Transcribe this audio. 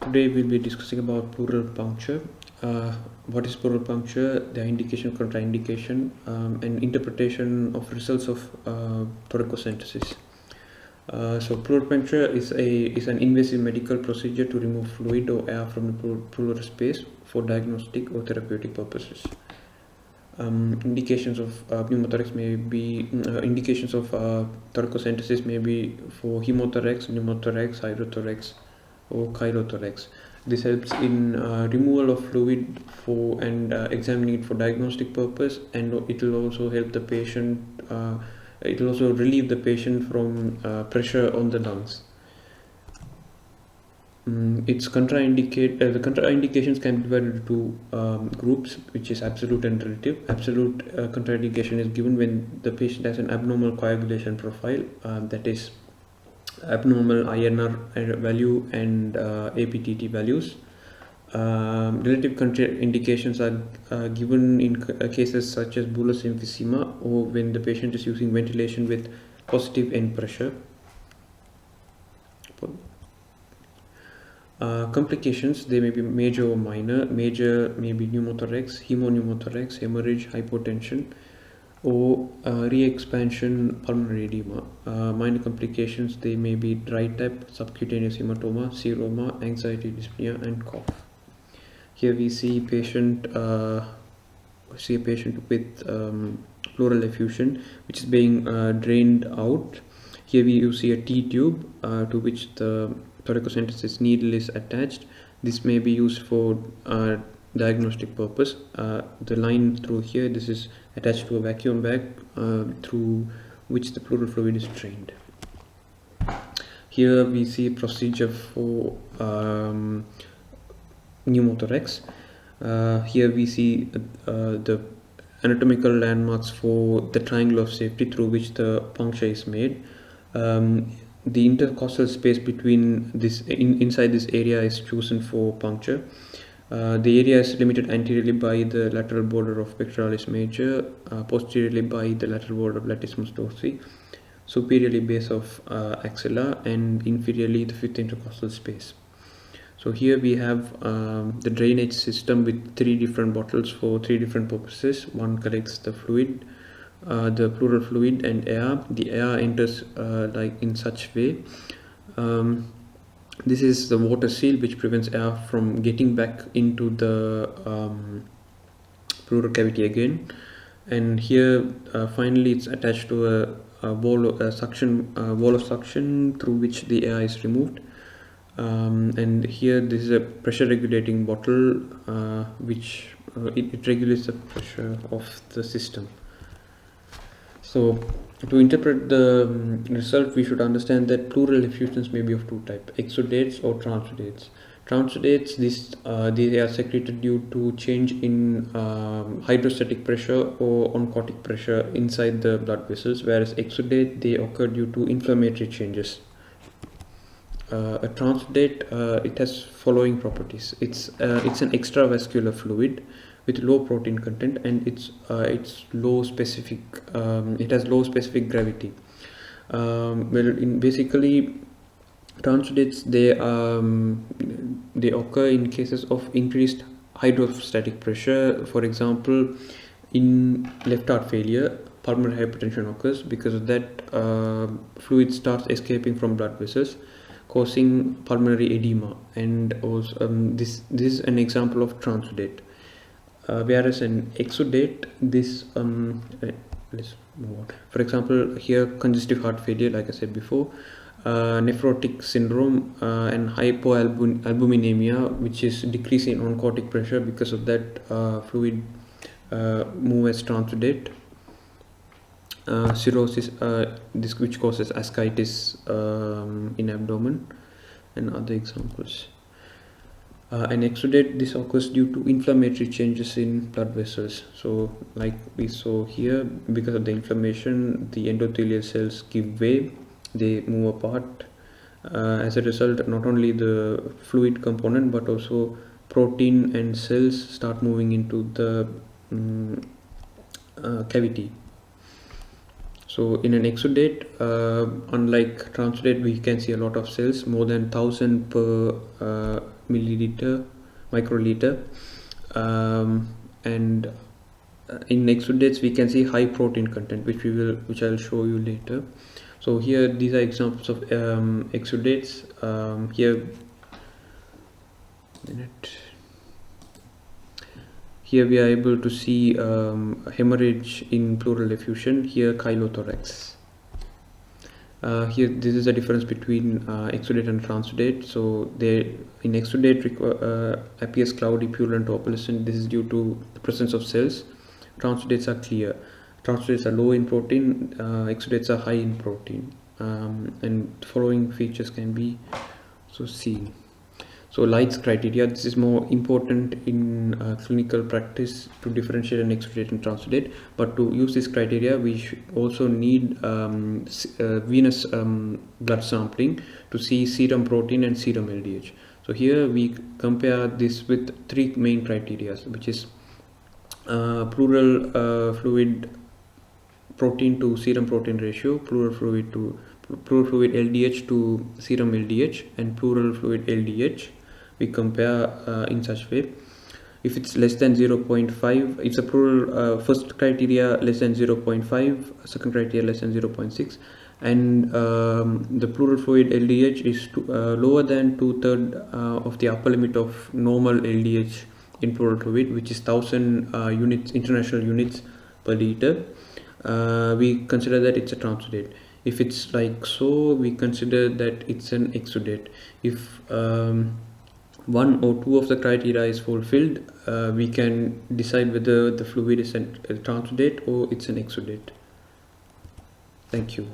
Today we'll be discussing about pleural puncture. What is pleural puncture, the indication, contraindication, and interpretation of results of thoracocentesis. So pleural puncture is an invasive medical procedure to remove fluid or air from the pleural space for diagnostic or therapeutic purposes. Indications of pneumothorax may be indications of thoracocentesis may be for hemothorax, pneumothorax, hydrothorax, or chylothorax. This helps in removal of fluid for and examining it for diagnostic purpose, and it will also help the patient. It will also relieve the patient from pressure on the lungs. It's contraindicate. The contraindications can be divided into groups, which is absolute and relative. Absolute contraindication is given when the patient has an abnormal coagulation profile, that is abnormal INR value and APTT values. Relative contraindications are given in cases such as bullous emphysema, or when the patient is using ventilation with positive end pressure. Complications, they may be major or minor. Major may be pneumothorax, hemopneumothorax, hemorrhage, hypotension, or re-expansion pulmonary edema. Minor complications, they may be dry tap, subcutaneous hematoma, seroma, anxiety, dyspnea, and cough. Here we see a patient with pleural effusion, which is being drained out. Here you see a T-tube to which the thoracocentesis needle is attached. This may be used for diagnostic purpose. The line through here, this is attached to a vacuum bag through which the pleural fluid is drained. Here we see a procedure for pneumothorax. Here we see the anatomical landmarks for the triangle of safety through which the puncture is made. The intercostal space between this inside this area is chosen for puncture. The area is limited anteriorly by the lateral border of pectoralis major, posteriorly by the lateral border of latissimus dorsi, superiorly base of axilla, and inferiorly the fifth intercostal space. So here we have the drainage system with 3 different bottles for 3 different purposes. One collects the fluid, the pleural fluid and air. The air enters like in such way. This is the water seal, which prevents air from getting back into the pleural cavity again. And here finally it's attached to a wall of suction through which the air is removed. And here this is a pressure regulating bottle which it regulates the pressure of the system. So to interpret the result, we should understand that pleural effusions may be of 2 types: exudates or transudates. Transudates, they are secreted due to change in hydrostatic pressure or oncotic pressure inside the blood vessels, whereas exudate, they occur due to inflammatory changes. A transudate, it has following properties. It's an extravascular fluid with low protein content, and it's low specific. It has low specific gravity. Basically, transudates, they occur in cases of increased hydrostatic pressure. For example, in left heart failure, pulmonary hypertension occurs. Because of that, fluid starts escaping from blood vessels, causing pulmonary edema, and also this is an example of transudate. Whereas an exudate, this let's move on. For example, here congestive heart failure, like I said before, nephrotic syndrome, and hypoalbuminemia, which is decrease in oncotic pressure. Because of that, fluid move as transudate. Cirrhosis, this which causes ascites in abdomen, and other examples. An exudate, this occurs due to inflammatory changes in blood vessels. So like we saw here, because of the inflammation, the endothelial cells give way, they move apart. As a result, not only the fluid component but also protein and cells start moving into the cavity. So in an exudate, unlike transudate, we can see a lot of cells, more than 1000 per milliliter, microliter, and in exudates we can see high protein content, which I'll show you later. So here these are examples of exudates. Here we are able to see hemorrhage in pleural effusion, here chylothorax. Here this is the difference between exudate and transudate. So they in exudate appears cloudy, purulent, opalescent. This is due to the presence of cells. Transudates are clear. Transudates are low in protein, exudates are high in protein, and the following features can be seen. So Light's criteria, this is more important in clinical practice to differentiate an exudate and transudate, but to use this criteria we also need venous blood sampling to see serum protein and serum LDH. So here we compare this with three main criteria, which is pleural fluid protein to serum protein ratio, pleural fluid LDH to serum LDH, and pleural fluid LDH. We compare in such way. If it's less than 0.5, it's a pleural first criteria less than 0.5, second criteria less than 0.6, and the pleural fluid LDH is lower than 2/3 of the upper limit of normal LDH in pleural fluid, which is 1000 units, international units per liter. We consider that it's a transudate. If it's like so, we consider that it's an exudate. If one or two of the criteria is fulfilled, we can decide whether the fluid is a transudate or it's an exudate. Thank you.